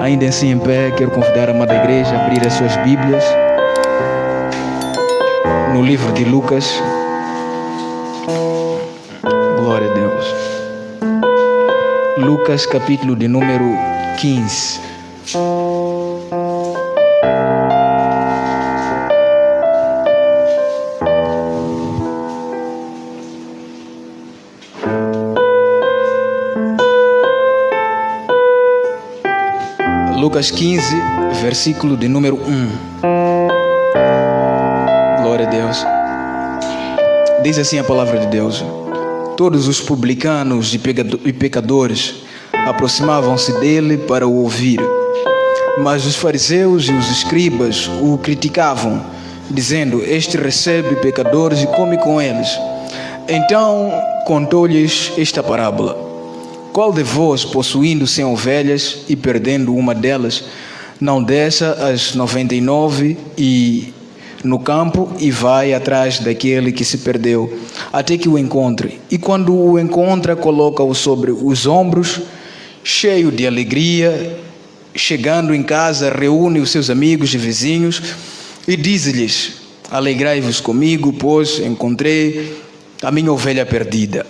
Ainda assim em pé, quero convidar a amada igreja a abrir as suas Bíblias no livro de Lucas. Glória a Deus. Lucas, capítulo de número 15. Lucas 15, versículo de número 1. Glória a Deus. Diz assim a palavra de Deus: todos os publicanos e pecadores aproximavam-se dele para o ouvir, mas os fariseus e os escribas o criticavam, dizendo: este recebe pecadores e come com eles. Então contou-lhes esta parábola: qual de vós, possuindo 100 ovelhas e perdendo uma delas, não deixa as 99 no campo e vai atrás daquele que se perdeu, até que o encontre? E quando o encontra, coloca-o sobre os ombros, cheio de alegria. Chegando em casa, reúne os seus amigos e vizinhos e diz-lhes: alegrai-vos comigo, pois encontrei a minha ovelha perdida.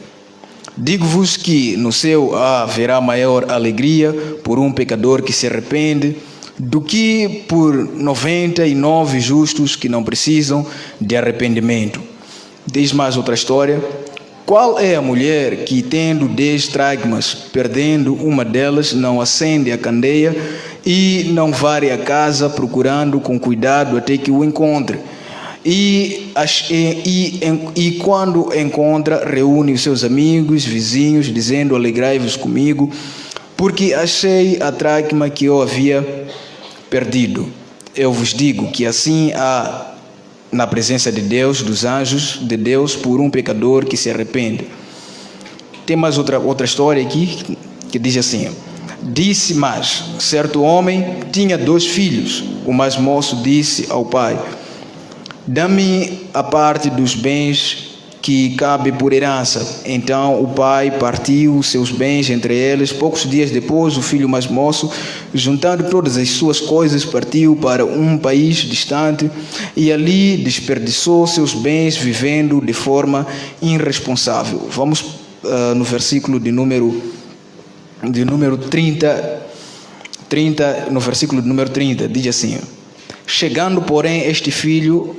Digo-vos que no céu haverá maior alegria por um pecador que se arrepende do que por 99 justos que não precisam de arrependimento. Diz mais outra história: qual é a mulher que, tendo 10 dracmas, perdendo uma delas, não acende a candeia e não varre a casa, procurando com cuidado até que o encontre? E quando encontra, reúne os seus amigos, vizinhos, dizendo: alegrai-vos comigo, porque achei a dracma que eu havia perdido. Eu vos digo que assim há na presença de Deus, dos anjos de Deus, por um pecador que se arrepende. Tem mais outra história aqui que diz assim: disse mais, certo homem tinha 2 filhos. O mais moço disse ao pai: dá-me a parte dos bens que cabe por herança. Então o pai partiu seus bens entre eles. Poucos dias depois, o filho mais moço, juntando todas as suas coisas, partiu para um país distante e ali desperdiçou seus bens, vivendo de forma irresponsável. Vamos no versículo de número 30, no versículo de número 30, diz assim: Chegando, porém, este filho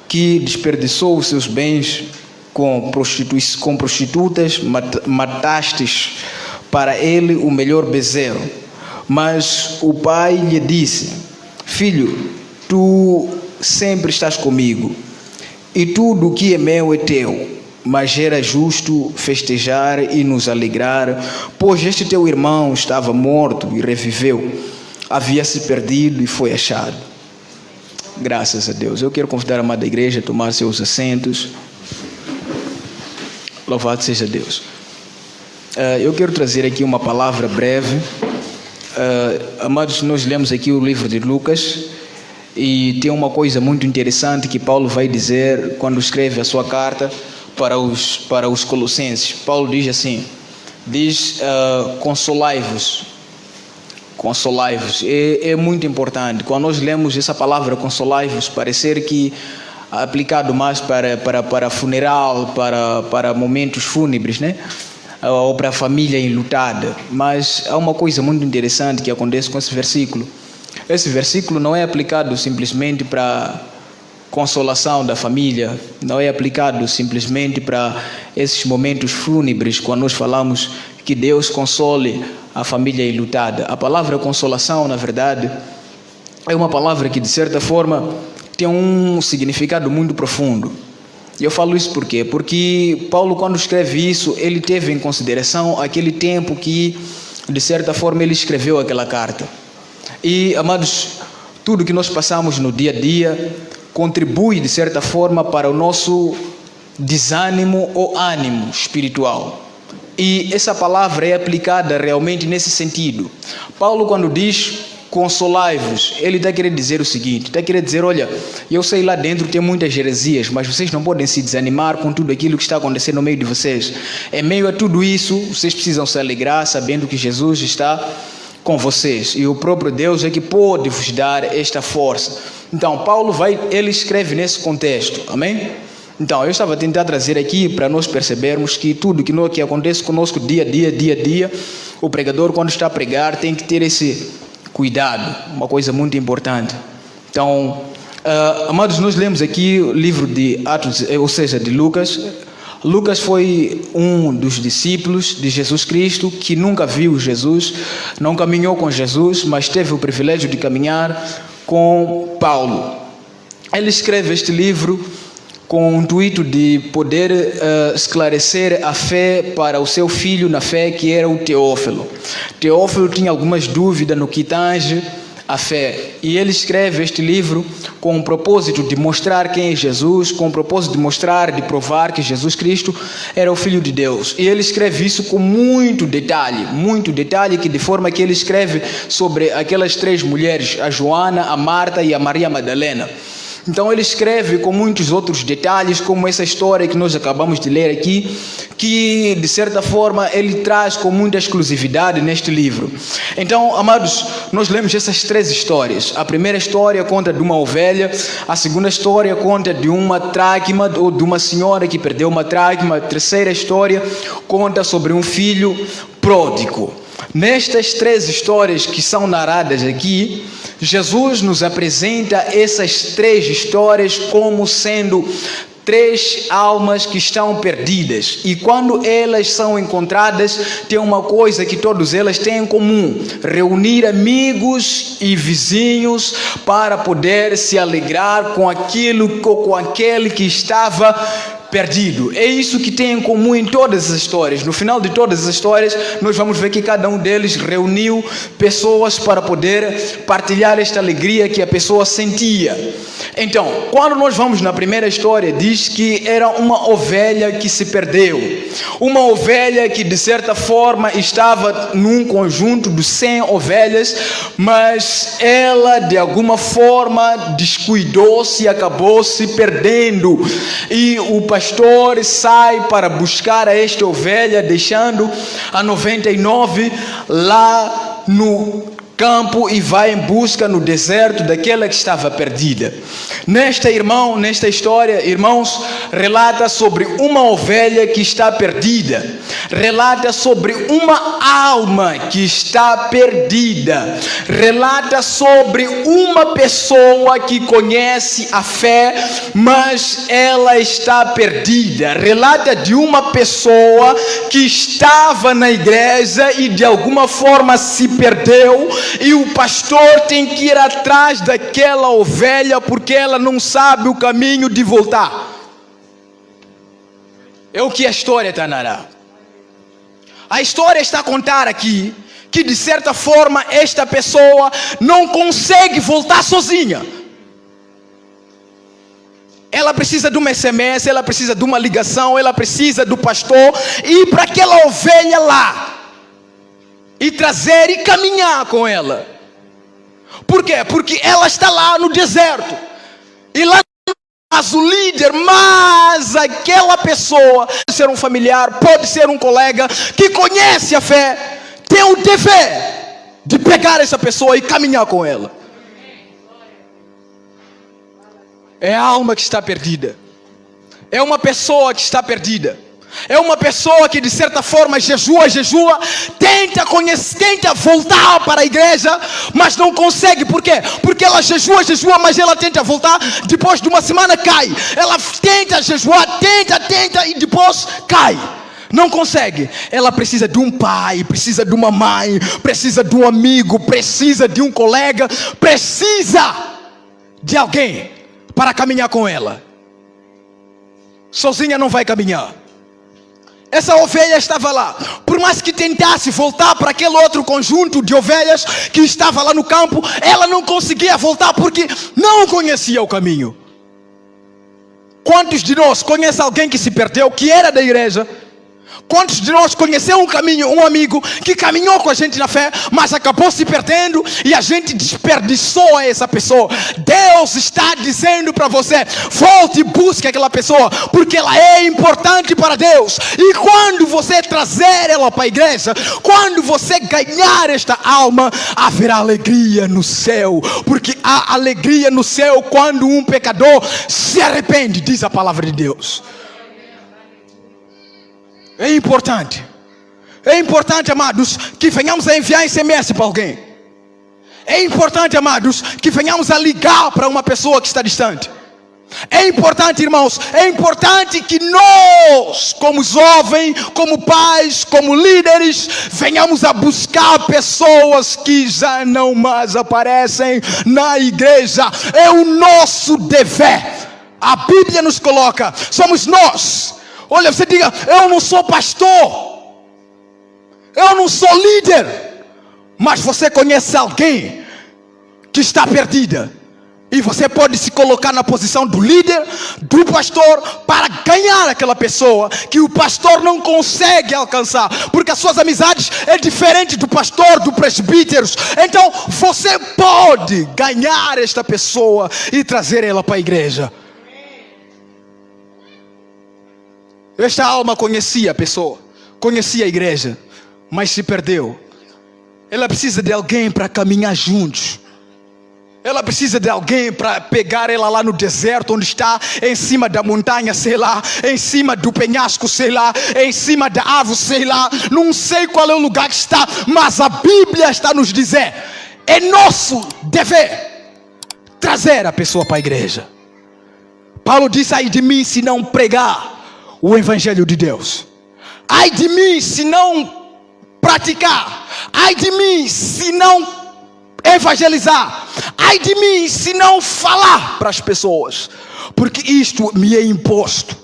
que desperdiçou os seus bens com prostitutas, matastes para ele o melhor bezerro. Mas o pai lhe disse: filho, tu sempre estás comigo, e tudo o que é meu é teu. Mas era justo festejar e nos alegrar, pois este teu irmão estava morto e reviveu, havia se perdido e foi achado. Graças a Deus. Eu quero convidar a amada igreja a tomar seus assentos. Louvado seja Deus. Eu quero trazer aqui uma palavra breve. Amados, nós lemos aqui o livro de Lucas e tem uma coisa muito interessante que Paulo vai dizer quando escreve a sua carta para os Colossenses. Paulo diz assim, consolai-vos. Consolai-vos. É muito importante. Quando nós lemos essa palavra consolai-vos, parecer que é aplicado mais para funeral, para momentos fúnebres, né? Ou para a família enlutada. Mas há uma coisa muito interessante que acontece com esse versículo. Esse versículo não é aplicado simplesmente para consolação da família, não é aplicado simplesmente para esses momentos fúnebres, quando nós falamos que Deus console a família enlutada. A palavra consolação, na verdade, é uma palavra que, de certa forma, tem um significado muito profundo. E eu falo isso por quê? Porque Paulo, quando escreve isso, ele teve em consideração aquele tempo que, de certa forma, ele escreveu aquela carta. E, amados, tudo que nós passamos no dia a dia contribui, de certa forma, para o nosso desânimo ou ânimo espiritual. E essa palavra é aplicada realmente nesse sentido. Paulo, quando diz consolai-vos. Ele está querendo dizer o seguinte, está querendo dizer, olha, eu sei lá dentro tem muitas heresias, mas vocês não podem se desanimar com tudo aquilo que está acontecendo no meio de vocês. Em meio a tudo isso, vocês precisam se alegrar sabendo que Jesus está com vocês, e o próprio Deus é que pode vos dar esta força. Então, ele escreve nesse contexto, amém? Então, eu estava a tentar trazer aqui para nós percebermos que tudo que acontece conosco dia a dia, o pregador, quando está a pregar, tem que ter esse cuidado, uma coisa muito importante. Então, amados, nós lemos aqui o livro de Atos, ou seja, de Lucas. Lucas foi um dos discípulos de Jesus Cristo que nunca viu Jesus, não caminhou com Jesus, mas teve o privilégio de caminhar com Paulo. Ele escreve este livro com o intuito de poder esclarecer a fé para o seu filho na fé, que era o Teófilo. Teófilo tinha algumas dúvidas no que tange a fé, e ele escreve este livro com o propósito de mostrar quem é Jesus, com o propósito de mostrar, de provar que Jesus Cristo era o Filho de Deus. E ele escreve isso com muito detalhe, que de forma que ele escreve sobre aquelas 3 mulheres, a Joana, a Marta e a Maria Madalena. Então ele escreve com muitos outros detalhes, como essa história que nós acabamos de ler aqui, que de certa forma ele traz com muita exclusividade neste livro. Então, amados, nós lemos essas 3 histórias. A primeira história conta de uma ovelha, a segunda história conta de uma dracma, ou de uma senhora que perdeu uma dracma, a terceira história conta sobre um filho pródigo. Nestas 3 histórias que são narradas aqui, Jesus nos apresenta essas 3 histórias como sendo 3 almas que estão perdidas, e quando elas são encontradas, tem uma coisa que todas elas têm em comum: reunir amigos e vizinhos para poder se alegrar com aquele que estava perdido. É isso que tem em comum em todas as histórias. No final de todas as histórias, nós vamos ver que cada um deles reuniu pessoas para poder partilhar esta alegria que a pessoa sentia. Então, quando nós vamos na primeira história, diz que era uma ovelha que se perdeu. Uma ovelha que de certa forma estava num conjunto de 100 ovelhas, mas ela de alguma forma descuidou-se e acabou se perdendo. E o pastor sai para buscar a esta ovelha, deixando a 99 lá no campo, e vai em busca no deserto daquela que estava perdida. Nesta história, irmãos, relata sobre uma ovelha que está perdida, relata sobre uma alma que está perdida, relata sobre uma pessoa que conhece a fé, mas ela está perdida, relata de uma pessoa que estava na igreja e de alguma forma se perdeu, e o pastor tem que ir atrás daquela ovelha porque ela não sabe o caminho de voltar. É o que a história está a narrar. A história está a contar aqui que de certa forma esta pessoa não consegue voltar sozinha. Ela precisa de uma SMS, ela precisa de uma ligação, ela precisa do pastor ir para aquela ovelha lá e trazer e caminhar com ela. Por quê? Porque ela está lá no deserto, e lá mas o líder, mas aquela pessoa pode ser um familiar, pode ser um colega que conhece a fé, tem o dever de pegar essa pessoa e caminhar com ela. É a alma que está perdida, é uma pessoa que está perdida, é uma pessoa que de certa forma jejua, tenta voltar para a igreja, mas não consegue. Por quê? Porque ela jejua, mas ela tenta voltar, depois de uma semana cai. Ela tenta jejuar, tenta e depois cai. Não consegue. Ela precisa de um pai, precisa de uma mãe, precisa de um amigo, precisa de um colega, precisa de alguém para caminhar com ela. Sozinha não vai caminhar. Essa ovelha estava lá, por mais que tentasse voltar para aquele outro conjunto de ovelhas que estava lá no campo, ela não conseguia voltar porque não conhecia o caminho. Quantos de nós conhecem alguém que se perdeu, que era da igreja? Quantos de nós conheceu um amigo que caminhou com a gente na fé, mas acabou se perdendo e a gente desperdiçou essa pessoa? Deus está dizendo para você: volte e busque aquela pessoa, porque ela é importante para Deus. E quando você trazer ela para a igreja, quando você ganhar esta alma, haverá alegria no céu, porque há alegria no céu quando um pecador se arrepende, diz a palavra de Deus. É importante, amados, que venhamos a enviar SMS para alguém. É importante, amados, que venhamos a ligar para uma pessoa que está distante. É importante, irmãos, é importante que nós, como jovens, como pais, como líderes, venhamos a buscar pessoas que já não mais aparecem na igreja. É o nosso dever. A Bíblia nos coloca, somos nós. Olha, você diga: eu não sou pastor, eu não sou líder, mas você conhece alguém que está perdida, e você pode se colocar na posição do líder, do pastor, para ganhar aquela pessoa que o pastor não consegue alcançar, porque as suas amizades é diferente do pastor, do presbítero. Então você pode ganhar esta pessoa e trazer ela para a igreja. Esta alma conhecia a pessoa, conhecia a igreja, mas se perdeu. Ela precisa de alguém para caminhar juntos. Ela precisa de alguém para pegar ela lá no deserto, onde está, em cima da montanha, sei lá, em cima do penhasco, sei lá, em cima da árvore, sei lá. Não sei qual é o lugar que está, mas a Bíblia está nos dizer: é nosso dever trazer a pessoa para a igreja. Paulo disse: ai de mim se não pregar o evangelho de Deus. Ai de mim se não praticar. Ai de mim se não evangelizar. Ai de mim se não falar para as pessoas, porque isto me é imposto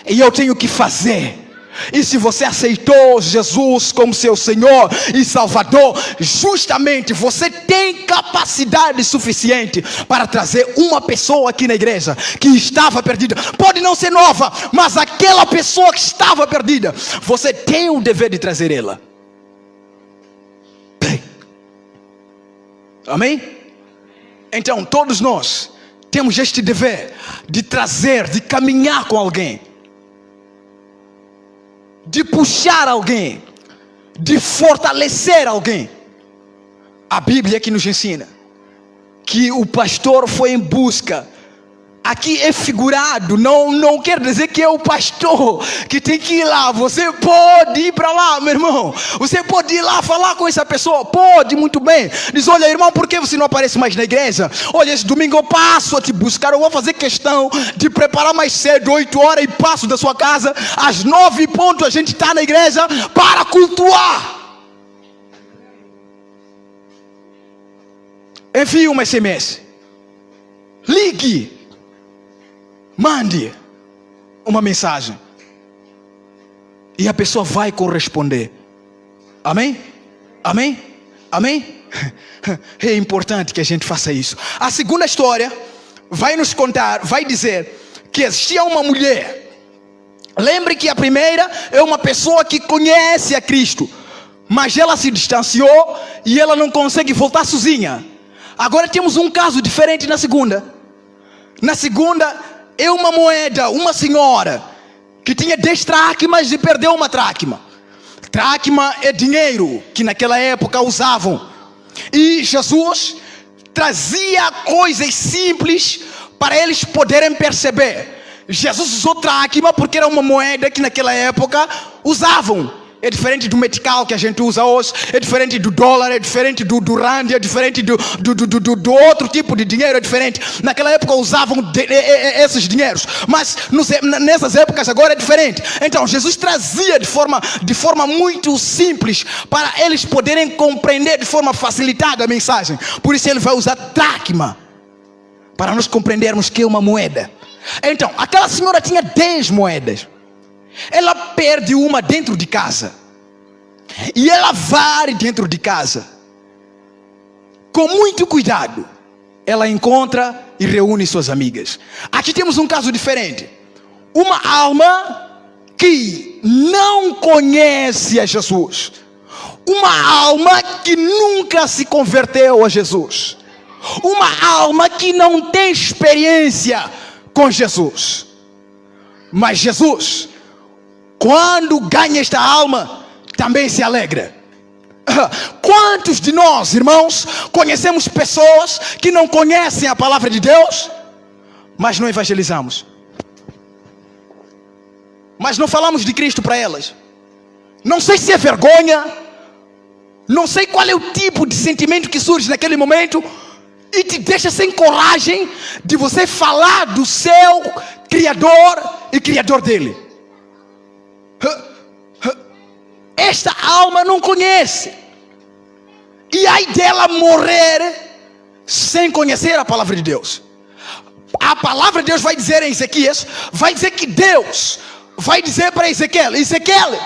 e eu tenho que fazer. E se você aceitou Jesus como seu Senhor e Salvador, justamente você tem capacidade suficiente para trazer uma pessoa aqui na igreja que estava perdida. Pode não ser nova, mas aquela pessoa que estava perdida, você tem o dever de trazer ela. Amém? Então todos nós temos este dever de trazer, de caminhar com alguém, de puxar alguém, de fortalecer alguém. A Bíblia que nos ensina que o pastor foi em busca. Aqui é figurado, não quer dizer que é o pastor que tem que ir lá. Você pode ir para lá, meu irmão. Você pode ir lá falar com essa pessoa. Pode, muito bem. Diz: olha, irmão, por que você não aparece mais na igreja? Olha, esse domingo eu passo a te buscar. Eu vou fazer questão de preparar mais cedo, 8 horas, e passo da sua casa. Às 9 pontos a gente está na igreja para cultuar. Envie uma SMS. Ligue. Mande uma mensagem e a pessoa vai corresponder. Amém? Amém? Amém? É importante que a gente faça isso. A segunda história vai nos contar, vai dizer que existia uma mulher. Lembre que a primeira é uma pessoa que conhece a Cristo, mas ela se distanciou e ela não consegue voltar sozinha. Agora temos um caso diferente na segunda. Na segunda é uma moeda, uma senhora que tinha 10 dracmas e perdeu uma dracma. Dracma é dinheiro que naquela época usavam. E Jesus trazia coisas simples para eles poderem perceber. Jesus usou dracma porque era uma moeda que naquela época usavam. É diferente do metical que a gente usa hoje, é diferente do dólar, é diferente do rand, é diferente do outro tipo de dinheiro, é diferente. Naquela época usavam esses dinheiros, mas nessas épocas agora é diferente. Então Jesus trazia de forma muito simples para eles poderem compreender de forma facilitada a mensagem. Por isso ele vai usar dracma, para nós compreendermos que é uma moeda. Então, aquela senhora tinha 10 moedas. Ela perde uma dentro de casa e ela vai dentro de casa. Com muito cuidado, ela encontra e reúne suas amigas. Aqui temos um caso diferente. Uma alma que que não conhece a Jesus. Uma alma que nunca se converteu a Jesus. Uma alma que não tem experiência com Jesus. Mas Jesus, quando ganha esta alma, também se alegra. Quantos de nós, irmãos, conhecemos pessoas que não conhecem a palavra de Deus, mas não evangelizamos? Mas não falamos de Cristo para elas. Não sei se é vergonha, não sei qual é o tipo de sentimento que surge naquele momento e te deixa sem coragem de você falar do seu Criador e Criador dele. Esta alma não conhece. E aí dela morrer sem conhecer a palavra de Deus. A palavra de Deus vai dizer em Ezequias, vai dizer que Deus vai dizer para Ezequiel: Ezequiel,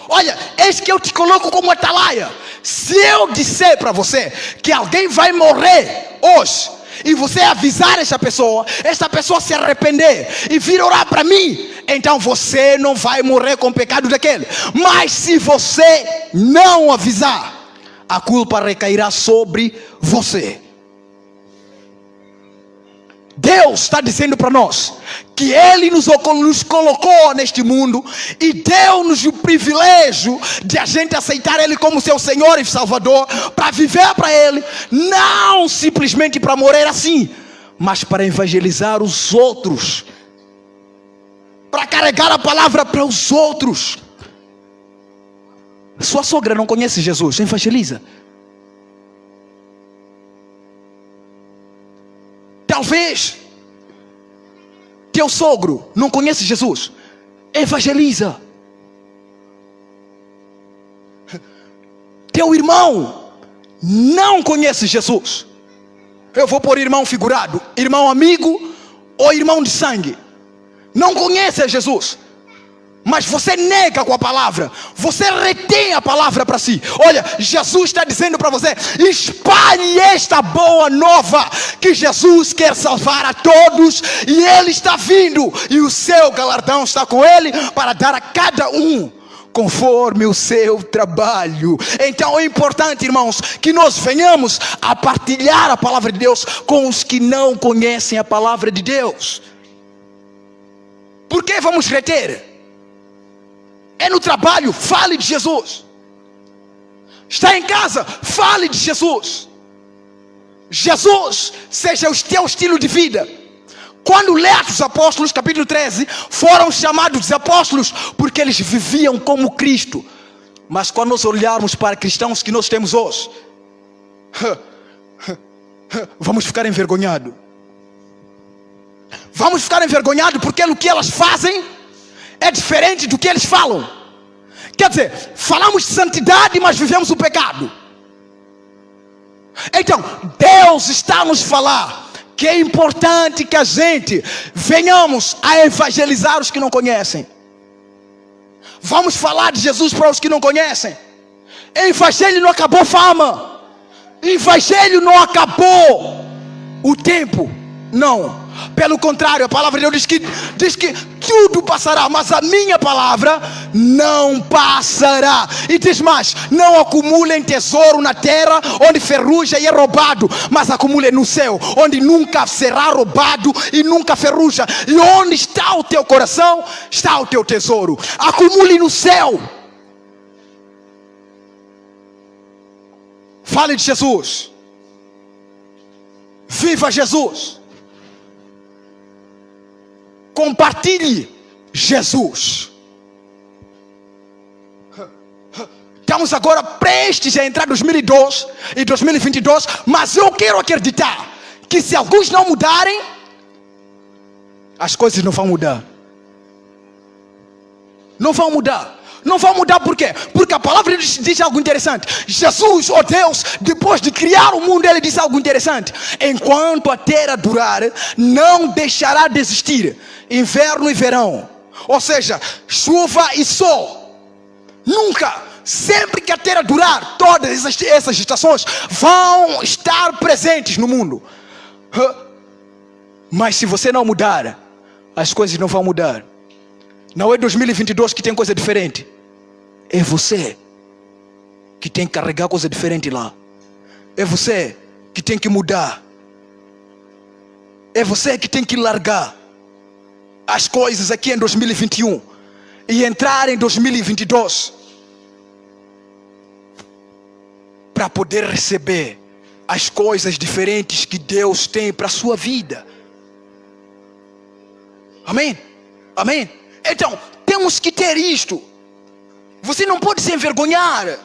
olha, eis que eu te coloco como atalaia. Se eu disser para você que alguém vai morrer hoje, e você avisar esta pessoa se arrepender e vir orar para mim, então você não vai morrer com o pecado daquele. Mas se você não avisar, a culpa recairá sobre você. Deus está dizendo para nós que Ele nos colocou neste mundo e deu-nos o privilégio de a gente aceitar Ele como seu Senhor e Salvador, para viver para Ele, não simplesmente para morrer assim, mas para evangelizar os outros, para carregar a palavra para os outros. Sua sogra não conhece Jesus, evangeliza. Talvez teu sogro não conhece Jesus, evangeliza. Teu irmão não conhece Jesus. Eu vou pôr irmão figurado, irmão amigo ou irmão de sangue. Não conhece a Jesus, mas você nega com a palavra, você retém a palavra para si. Olha, Jesus está dizendo para você: espalhe esta boa nova, que Jesus quer salvar a todos, e Ele está vindo, e o seu galardão está com Ele, para dar a cada um conforme o seu trabalho. Então é importante, irmãos, que nós venhamos a partilhar a palavra de Deus com os que não conhecem a palavra de Deus. Por que vamos reter? É no trabalho, fale de Jesus. Está em casa, fale de Jesus. Jesus seja o teu estilo de vida. Quando lê Atos dos Apóstolos, capítulo 13, foram chamados de apóstolos porque eles viviam como Cristo. Mas quando nós olharmos para cristãos que nós temos hoje, vamos ficar envergonhados. Vamos ficar envergonhados porque o que elas fazem é diferente do que eles falam. Quer dizer, falamos de santidade, mas vivemos o pecado. Então, Deus está a nos falar que é importante que a gente venhamos a evangelizar os que não conhecem. Vamos falar de Jesus para os que não conhecem. Evangelho não acabou fama. Evangelho não acabou o tempo. Não. Pelo contrário, a palavra de Deus diz que tudo passará, mas a minha palavra não passará. E diz mais: não acumulem tesouro na terra, onde ferruja e é roubado, mas acumulem no céu, onde nunca será roubado e nunca ferruja. E onde está o teu coração, está o teu tesouro. Acumule no céu. Fale de Jesus. Viva Jesus. Compartilhe Jesus. Estamos agora prestes a entrar em 2002 e 2022, mas eu quero acreditar que se alguns não mudarem, as coisas não vão mudar. Não vão mudar. Não vão mudar por quê? Porque a palavra diz algo interessante. Jesus, ó Deus, depois de criar o mundo, Ele disse algo interessante: enquanto a terra durar, não deixará de existir inverno e verão, ou seja, chuva e sol. Nunca. Sempre que a terra durar, todas essas estações vão estar presentes no mundo. Mas se você não mudar, as coisas não vão mudar. Não é 2022 que tem coisa diferente. É você que tem que carregar coisa diferente lá. É você que tem que mudar. É você que tem que largar as coisas aqui em 2021 e entrar em 2022 para poder receber as coisas diferentes que Deus tem para a sua vida. Amém? Amém? Então, temos que ter isto. Você não pode se envergonhar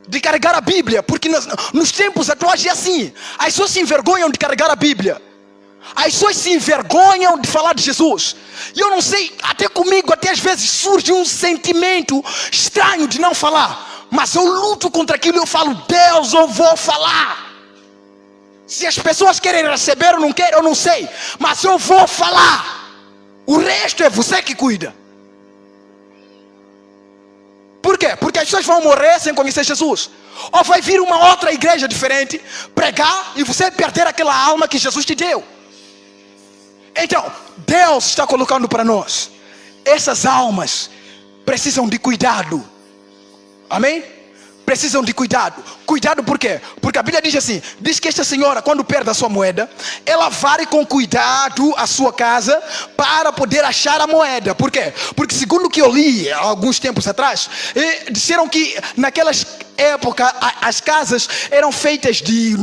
de carregar a Bíblia, porque nos tempos atuais é assim. As pessoas se envergonham de carregar a Bíblia. As pessoas se envergonham de falar de Jesus. E eu não sei, até comigo, até às vezes surge um sentimento estranho de não falar. Mas eu luto contra aquilo e eu falo, Deus, eu vou falar. Se as pessoas querem receber ou não querem, eu não sei. Mas eu vou falar. O resto é você que cuida. Por quê? Porque as pessoas vão morrer sem conhecer Jesus. Ou vai vir uma outra igreja diferente, pregar e você perder aquela alma que Jesus te deu. Então, Deus está colocando para nós. Essas almas precisam de cuidado. Amém? Precisam de cuidado. Cuidado por quê? Porque a Bíblia diz assim, diz que esta senhora, quando perde a sua moeda, ela varre com cuidado a sua casa para poder achar a moeda. Por quê? Porque segundo o que eu li alguns tempos atrás, disseram que naquelas épocas as casas eram feitas de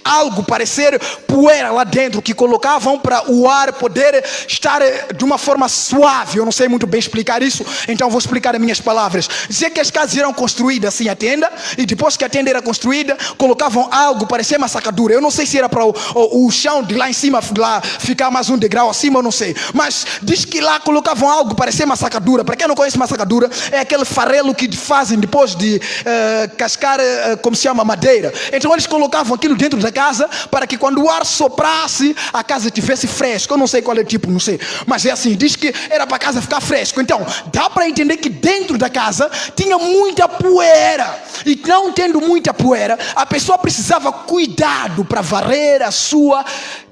algo parecer poeira lá dentro, que colocavam para o ar poder estar de uma forma suave. Eu não sei muito bem explicar isso, então vou explicar as minhas palavras. Dizia que as casas eram construídas assim, a tenda, e depois que a tenda era construída, colocavam algo, parecia uma sacadura. Eu não sei se era para o chão de lá em cima lá ficar mais um degrau acima, eu não sei, mas diz que lá colocavam algo, parecia uma sacadura. Para quem não conhece uma sacadura, é aquele farelo que fazem depois de cascar, como se chama, madeira. Então eles colocavam aquilo dentro da casa para que quando o ar soprasse a casa tivesse fresco. Eu não sei qual é o tipo, não sei, mas é assim, diz que era para a casa ficar fresco. Então dá para entender que dentro da casa tinha muita poeira, e não tendo muita poeira, a pessoa precisava cuidado para varrer a sua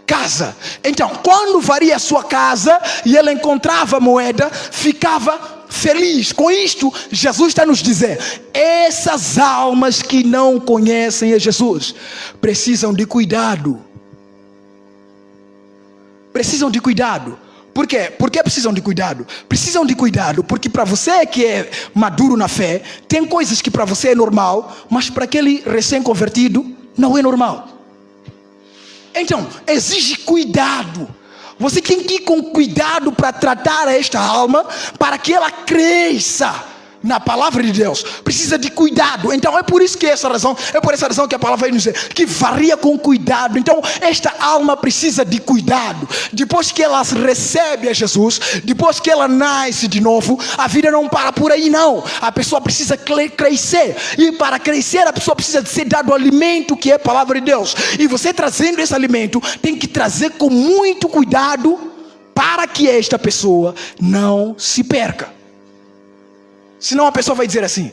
casa. Então quando varia a sua casa e ela encontrava a moeda, ficava feliz. Com isto, Jesus está nos dizendo, essas almas que não conhecem a Jesus precisam de cuidado. Precisam de cuidado. Por quê? Por que precisam de cuidado? Precisam de cuidado porque para você que é maduro na fé, tem coisas que para você é normal, mas para aquele recém-convertido não é normal. Então, exige cuidado. Você tem que ir com cuidado para tratar esta alma, para que ela cresça na palavra de Deus. Precisa de cuidado. Então é por isso que por essa razão que a palavra vai nos dizer que varia com cuidado. Então esta alma precisa de cuidado. Depois que ela recebe a Jesus, depois que ela nasce de novo, a vida não para por aí não. A pessoa precisa crescer, e para crescer a pessoa precisa de ser dado o alimento que é a palavra de Deus. E você trazendo esse alimento tem que trazer com muito cuidado para que esta pessoa não se perca. Senão a pessoa vai dizer assim,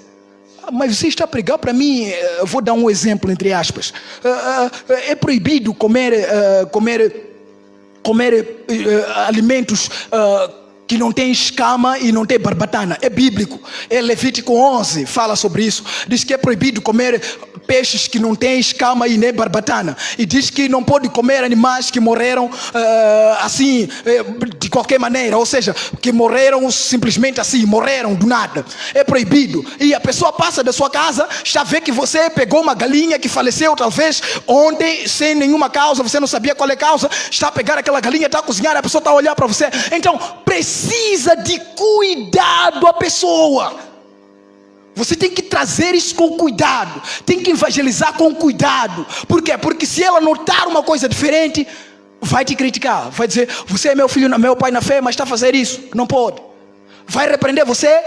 mas você está a pregar para mim, eu vou dar um exemplo entre aspas, é proibido comer alimentos que não tem escama e não tem barbatana. É bíblico, é Levítico 11, fala sobre isso. Diz que é proibido comer peixes que não tem escama e nem barbatana, e diz que não pode comer animais que morreram assim, de qualquer maneira, ou seja, que morreram simplesmente assim, morreram do nada. É proibido. E a pessoa passa da sua casa, está a ver que você pegou uma galinha que faleceu talvez ontem, sem nenhuma causa, você não sabia qual é a causa, está a pegar aquela galinha, está a cozinhar, a pessoa está a olhar para você. Então precisa de cuidado a pessoa. Você tem que trazer isso com cuidado, tem que evangelizar com cuidado. Por quê? Porque se ela notar uma coisa diferente, vai te criticar, vai dizer, você é meu filho, meu pai na fé, mas está a fazer isso, não pode. Vai repreender você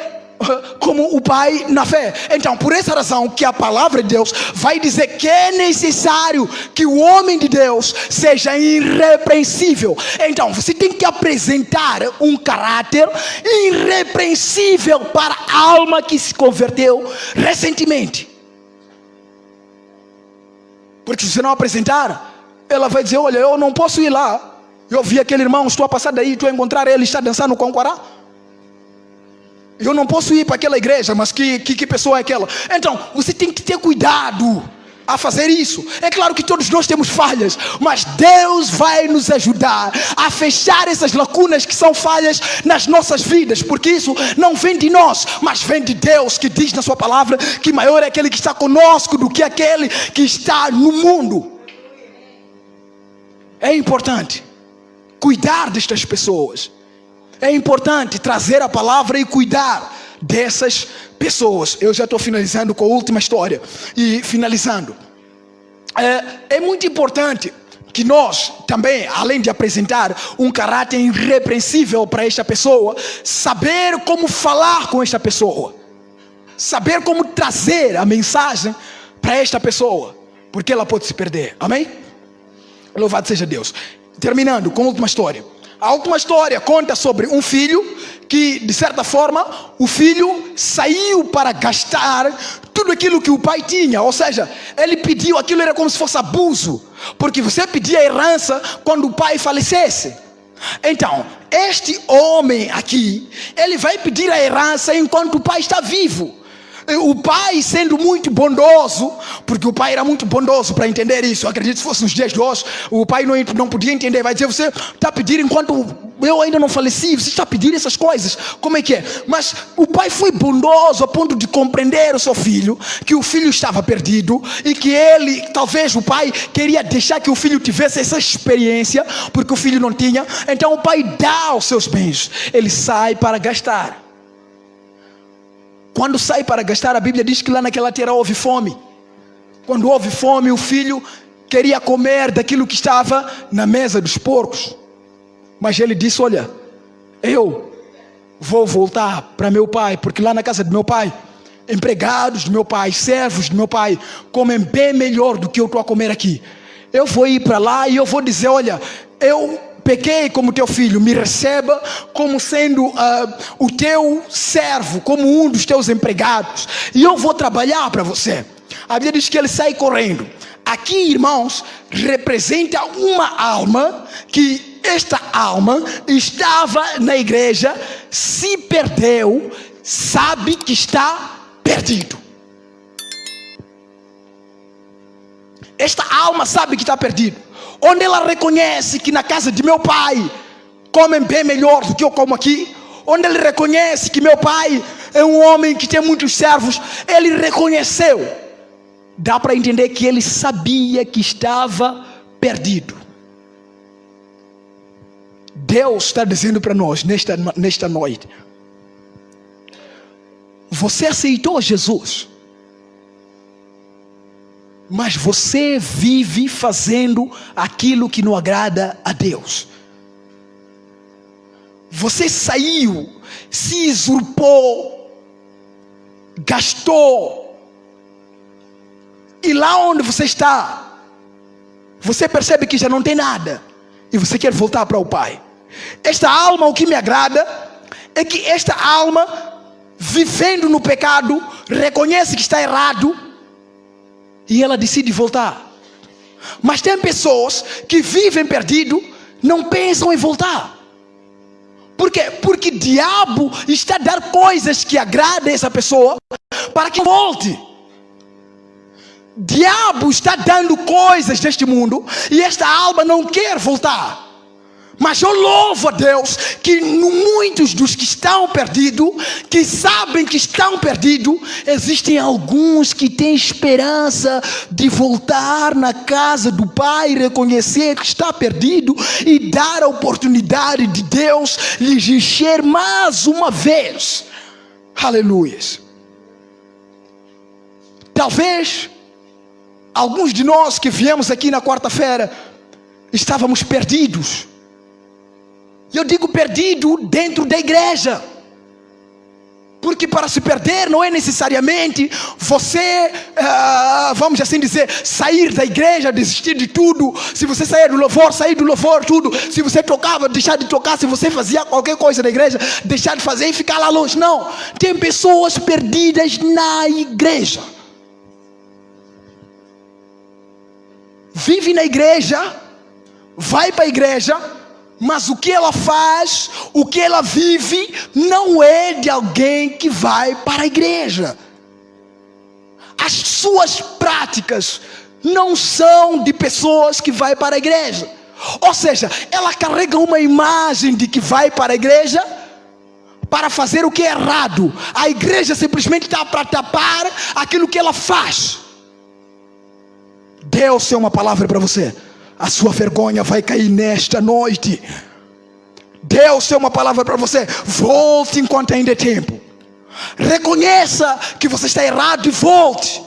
como o pai na fé. Então por essa razão que a palavra de Deus vai dizer que é necessário que o homem de Deus seja irrepreensível. Então você tem que apresentar um caráter irrepreensível para a alma que se converteu recentemente. Porque se você não apresentar, ela vai dizer, olha, eu não posso ir lá, eu vi aquele irmão, estou a passar daí, estou a encontrar ele, está dançando com o Corá. Eu não posso ir para aquela igreja, mas que pessoa é aquela? Então, você tem que ter cuidado a fazer isso. É claro que todos nós temos falhas, mas Deus vai nos ajudar a fechar essas lacunas que são falhas nas nossas vidas, porque isso não vem de nós, mas vem de Deus, que diz na sua palavra que maior é aquele que está conosco do que aquele que está no mundo. É importante cuidar destas pessoas. É importante trazer a palavra e cuidar dessas pessoas. Eu já estou finalizando com a última história. E finalizando, é muito importante que nós também, além de apresentar um caráter irrepreensível para esta pessoa, saber como falar com esta pessoa, saber como trazer a mensagem para esta pessoa, porque ela pode se perder. Amém? Louvado seja Deus. Terminando com a última história. A última história conta sobre um filho que, de certa forma, o filho saiu para gastar tudo aquilo que o pai tinha. Ou seja, ele pediu, aquilo era como se fosse abuso, porque você pedia herança quando o pai falecesse. Então, este homem aqui, ele vai pedir a herança enquanto o pai está vivo. O pai, sendo muito bondoso, porque o pai era muito bondoso para entender isso. Eu acredito que se fosse nos dias de hoje, o pai não podia entender. Vai dizer, você está pedindo enquanto eu ainda não faleci, você está pedindo essas coisas, como é que é? Mas o pai foi bondoso a ponto de compreender o seu filho, que o filho estava perdido, e que ele, talvez o pai queria deixar que o filho tivesse essa experiência, porque o filho não tinha. Então o pai dá os seus bens, ele sai para gastar. Quando sai para gastar, a Bíblia diz que lá naquela terra houve fome. Quando houve fome, o filho queria comer daquilo que estava na mesa dos porcos. Mas ele disse, olha, eu vou voltar para meu pai, porque lá na casa de meu pai, empregados do meu pai, servos do meu pai, comem bem melhor do que eu estou a comer aqui. Eu vou ir para lá e eu vou dizer, olha, eu pequei como teu filho, me receba como sendo o teu servo, como um dos teus empregados, e eu vou trabalhar para você. A Bíblia diz que ele sai correndo. Aqui, irmãos, representa uma alma, que esta alma estava na igreja, se perdeu, sabe que está perdido. Esta alma sabe que está perdido. Onde ela reconhece que na casa de meu pai comem bem melhor do que eu como aqui, onde ele reconhece que meu pai é um homem que tem muitos servos, ele reconheceu. Dá para entender que ele sabia que estava perdido. Deus está dizendo para nós nesta noite: você aceitou Jesus, mas você vive fazendo aquilo que não agrada a Deus. Você saiu, se usurpou, gastou, e lá onde você está, você percebe que já não tem nada, e você quer voltar para o Pai. Esta alma, o que me agrada é que esta alma, vivendo no pecado, reconhece que está errado, e ela decide voltar. Mas tem pessoas que vivem perdido, não pensam em voltar. Por quê? Porque o diabo está a dar coisas que agradem essa pessoa para que volte. O diabo está dando coisas deste mundo e esta alma não quer voltar. Mas eu louvo a Deus que muitos dos que estão perdidos, que sabem que estão perdidos, existem alguns que têm esperança de voltar na casa do Pai, reconhecer que está perdido e dar a oportunidade de Deus lhes encher mais uma vez. Aleluia. Talvez alguns de nós que viemos aqui na quarta-feira estávamos perdidos. Eu digo perdido dentro da igreja, porque para se perder não é necessariamente você, vamos assim dizer, sair da igreja, desistir de tudo. Se você sair do louvor, tudo. Se você tocava, deixar de tocar. Se você fazia qualquer coisa na igreja, deixar de fazer e ficar lá longe. Não, tem pessoas perdidas na igreja. Vive na igreja, vai para a igreja, Mas o que ela faz, o que ela vive, não é de alguém que vai para a igreja. As suas práticas não são de pessoas que vai para a igreja. Ou seja, ela carrega uma imagem de que vai para a igreja para fazer o que é errado. A igreja simplesmente está para tapar aquilo que ela faz. Deus tem uma palavra para você. A sua vergonha vai cair nesta noite. Deus tem uma palavra para você. Volte enquanto ainda é tempo. Reconheça que você está errado e volte.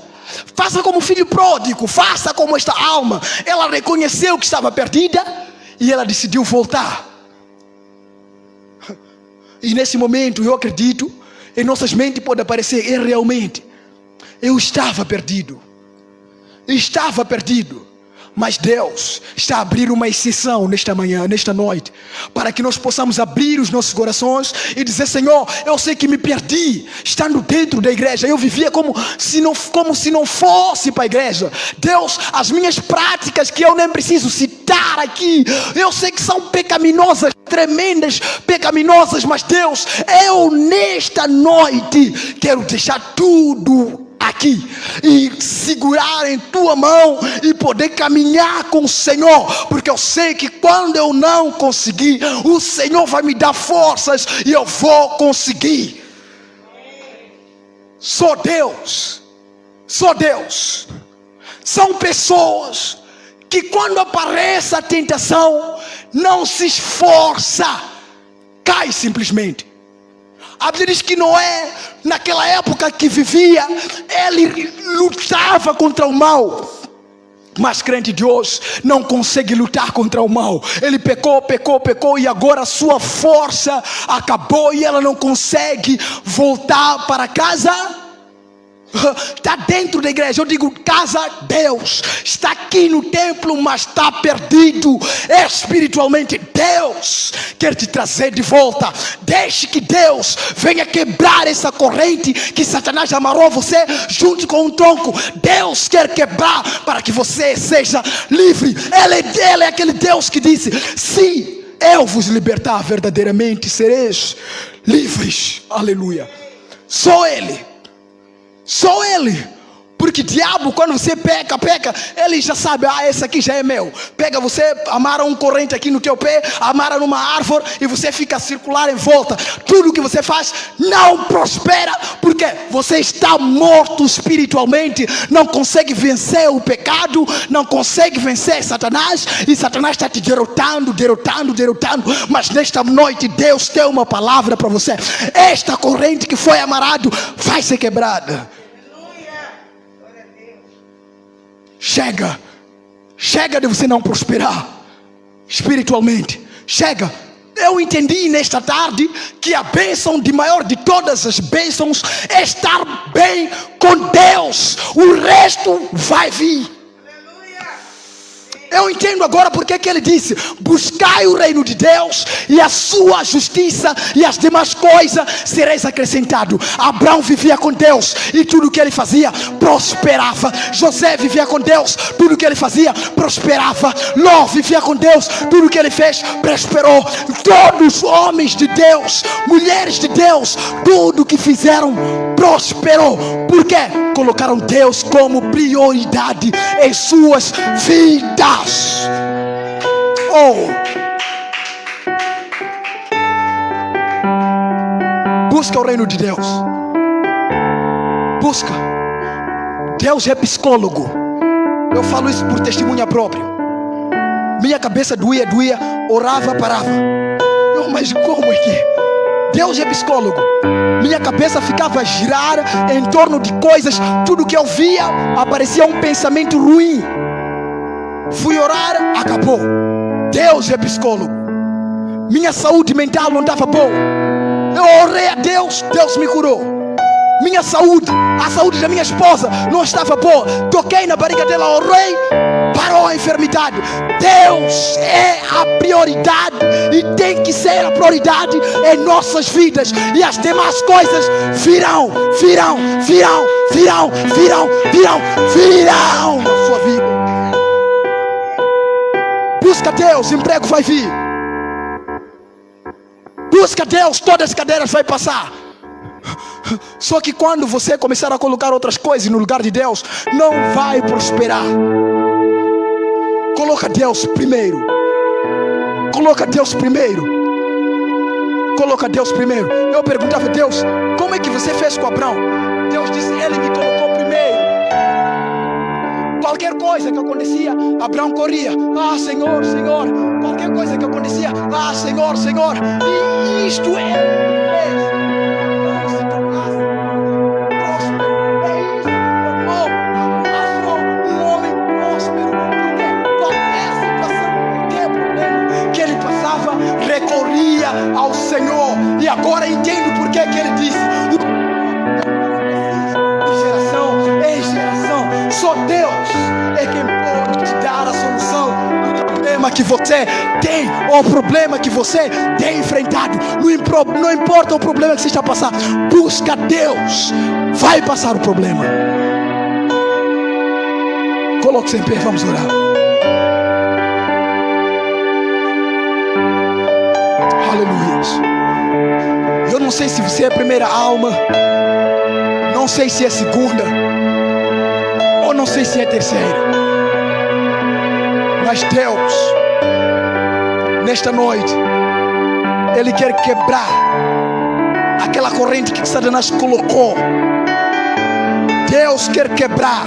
Faça como o filho pródigo. Faça como esta alma. Ela reconheceu que estava perdida e ela decidiu voltar. E nesse momento eu acredito, em nossas mentes pode aparecer, realmente eu estava perdido. Estava perdido. Mas Deus está a abrir uma exceção nesta manhã, nesta noite, para que nós possamos abrir os nossos corações e dizer: Senhor, eu sei que me perdi estando dentro da igreja. Eu vivia como se não fosse para a igreja. Deus, as minhas práticas que eu nem preciso citar aqui, eu sei que são pecaminosas, tremendas pecaminosas. Mas Deus, eu nesta noite quero deixar tudo aqui e segurar em tua mão e poder caminhar com o Senhor, porque eu sei que quando eu não conseguir, o Senhor vai me dar forças e eu vou conseguir. Só Deus. São pessoas que quando aparece a tentação não se esforça, cai simplesmente. A Bíblia diz que Noé, naquela época que vivia, ele lutava contra o mal. Mas crente de hoje não consegue lutar contra o mal. Ele pecou e agora a sua força acabou e ela não consegue voltar para casa. Está dentro da igreja, eu digo casa. Deus está aqui no templo, mas está perdido espiritualmente. Deus quer te trazer de volta. Deixe que Deus venha quebrar essa corrente que Satanás amarrou a você junto com um tronco. Deus quer quebrar para que você seja livre. Ele é aquele Deus que disse: se eu vos libertar, verdadeiramente sereis livres. Aleluia. Só Ele. Porque diabo, quando você peca, ele já sabe: esse aqui já é meu. Pega você, amarra um corrente aqui no teu pé, amarra numa árvore e você fica a circular em volta. Tudo que você faz não prospera, porque você está morto espiritualmente. Não consegue vencer o pecado, não consegue vencer Satanás, e Satanás está te derrotando. Mas nesta noite Deus tem uma palavra para você. Esta corrente que foi amarrado vai ser quebrada. Chega de você não prosperar espiritualmente. Chega. Eu entendi nesta tarde que a bênção de maior de todas as bênçãos é estar bem com Deus. O resto vai vir. Eu entendo agora porque que ele disse: buscai o reino de Deus e a sua justiça, e as demais coisas sereis acrescentado. Abraão vivia com Deus e tudo que ele fazia prosperava. José vivia com Deus, tudo que ele fazia prosperava. Ló vivia com Deus, tudo que ele fez prosperou. Todos os homens de Deus, mulheres de Deus, tudo que fizeram prosperou. Por quê? Colocaram Deus como prioridade em suas vidas. Busca o reino de Deus. Busca. Deus é psicólogo. Eu falo isso por testemunha própria. Minha cabeça doía, orava, parava. Mas como é que Deus é psicólogo? Minha cabeça ficava a girar em torno de coisas. Tudo que eu via aparecia um pensamento ruim. Fui orar, acabou. Deus é psicólogo. Minha saúde mental não estava boa. Eu orei a Deus, Deus me curou. Minha saúde, a saúde da minha esposa não estava boa. Toquei na barriga dela, orei, parou a enfermidade. Deus é a prioridade e tem que ser a prioridade em nossas vidas. E as demais coisas virão na sua vida. Busca Deus, emprego vai vir. Busca Deus, todas as cadeiras vai passar. Só que quando você começar a colocar outras coisas no lugar de Deus, não vai prosperar. Coloca Deus primeiro. Coloca Deus primeiro. Coloca Deus primeiro. Eu perguntava a Deus, como é que você fez com Abraão? Deus disse, ele me colocou primeiro. Qualquer coisa que acontecia, Abraão corria. Ah, Senhor, Senhor. Qualquer coisa que acontecia, ah, Senhor, Senhor. E isto se tornasse próspero. É isso que tornou um homem próspero. Porque qualquer situação, qualquer problema que ele passava, recorria ao Senhor. E agora entendo por que ele disse: de geração em geração, só Deus é quem pode te dar a solução do problema que você tem, ou o problema que você tem enfrentado. Não importa o problema que você está passando, busca Deus, vai passar o problema. Coloque-se em pé, vamos orar. Aleluia. Eu não sei se você é a primeira alma, não sei se é a segunda, ou não sei se é a terceira. Mas Deus, nesta noite, Ele quer quebrar aquela corrente que Satanás colocou. Deus quer quebrar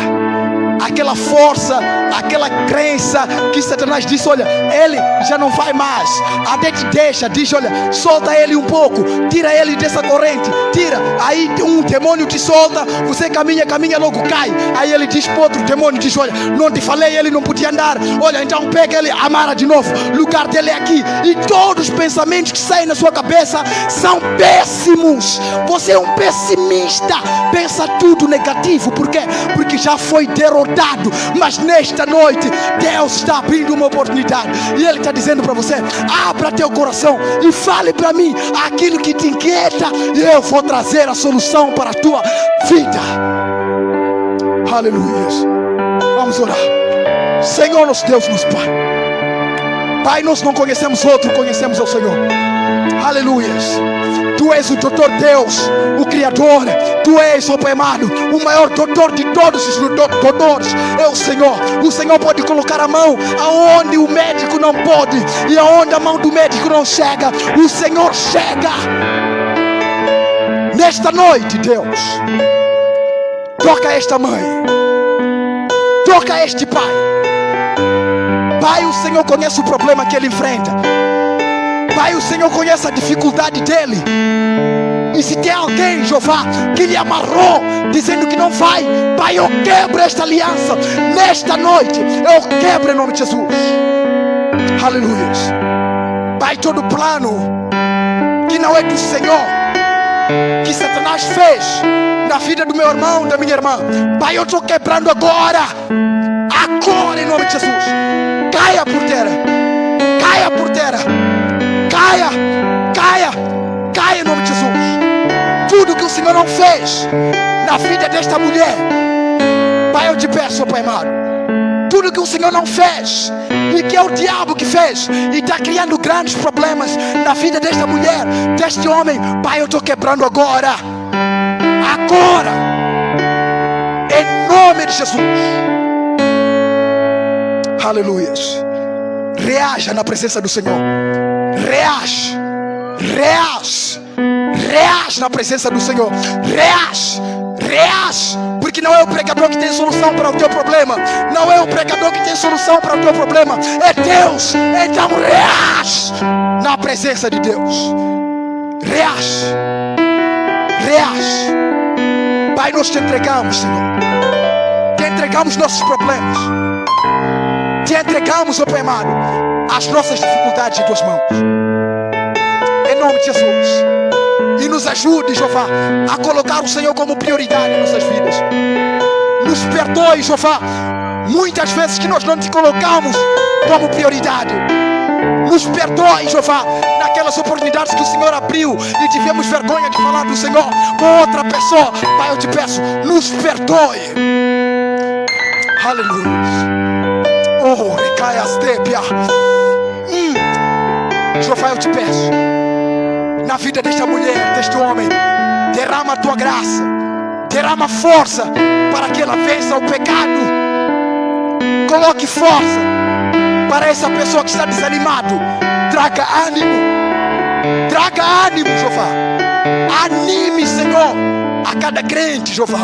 aquela força, aquela crença que Satanás disse: olha, ele já não vai mais, até te deixa, diz: olha, solta ele um pouco, tira ele dessa corrente, tira, aí um demônio te solta, você caminha, logo cai. Aí ele diz para outro demônio, diz: olha, não te falei, ele não podia andar, olha, então pega ele, amarra de novo, o lugar dele é aqui. E todos os pensamentos que saem na sua cabeça são péssimos. Você é um pessimista, pensa tudo negativo. Por quê? Porque já foi derrotado. Mas nesta noite Deus está abrindo uma oportunidade, e Ele está dizendo para você: abra teu coração e fale para mim aquilo que te inquieta, e eu vou trazer a solução para a tua vida. Aleluia. Vamos orar. Senhor nosso Deus, nosso Pai. Pai, nós não conhecemos outro, conhecemos ao Senhor. Aleluia. Tu és o doutor Deus, o Criador. Tu és, ó Pai amado, o maior doutor de todos os doutores. É o Senhor. O Senhor pode colocar a mão aonde o médico não pode, e aonde a mão do médico não chega, o Senhor chega. Nesta noite, Deus, toca esta mãe, toca este pai. Pai, o Senhor conhece o problema que ele enfrenta. Pai, o Senhor conhece a dificuldade dele. E se tem alguém, Jeová, que lhe amarrou, dizendo que não vai, Pai, eu quebro esta aliança. Nesta noite, eu quebro em nome de Jesus. Aleluia. Pai, todo plano que não é do Senhor, que Satanás fez na vida do meu irmão, da minha irmã, Pai, eu estou quebrando agora. Agora, em nome de Jesus. Caia por terra. Caia por terra. Caia, caia, caia em nome de Jesus. Tudo que o Senhor não fez na vida desta mulher, Pai, eu te peço, Pai amado, tudo que o Senhor não fez, e que é o diabo que fez, e está criando grandes problemas na vida desta mulher, deste homem, Pai, eu estou quebrando agora. Agora, em nome de Jesus. Aleluia. Reaja na presença do Senhor. Reage, reage, reage na presença do Senhor. Reage, reage, porque não é o pregador que tem solução para o teu problema. Não é o pregador que tem solução para o teu problema, é Deus. Então reage na presença de Deus. Reage, reage. Pai, nós te entregamos, Senhor. Te entregamos nossos problemas. Te entregamos, ó Pai amado, as nossas dificuldades em tuas mãos. Em nome de Jesus. E nos ajude, Jeová, a colocar o Senhor como prioridade em nossas vidas. Nos perdoe, Jeová, muitas vezes que nós não te colocamos como prioridade. Nos perdoe, Jeová, naquelas oportunidades que o Senhor abriu e tivemos vergonha de falar do Senhor com outra pessoa. Pai, eu te peço, nos perdoe. Aleluia. Oh, recai as tépia. Jeová, eu te peço, na vida desta mulher, deste homem. Derrama a tua graça, derrama força para que ela vença o pecado. Coloque força para essa pessoa que está desanimado. Traga ânimo, Jeová. Anime, Senhor, a cada crente, Jeová.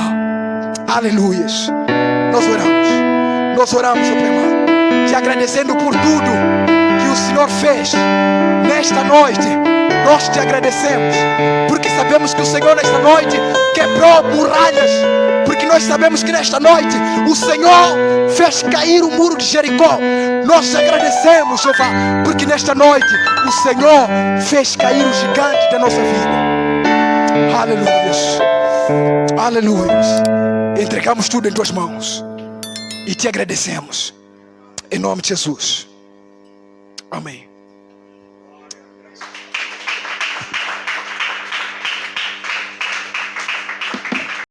Aleluias. Nós oramos, ó Pai amado, te agradecendo por tudo que o Senhor fez nesta noite. Nós te agradecemos, porque sabemos que o Senhor nesta noite quebrou muralhas, porque nós sabemos que nesta noite o Senhor fez cair o muro de Jericó. Nós te agradecemos, Jeová, porque nesta noite o Senhor fez cair o gigante da nossa vida. Aleluias, aleluias. Entregamos tudo em tuas mãos e te agradecemos, em nome de Jesus. Amém.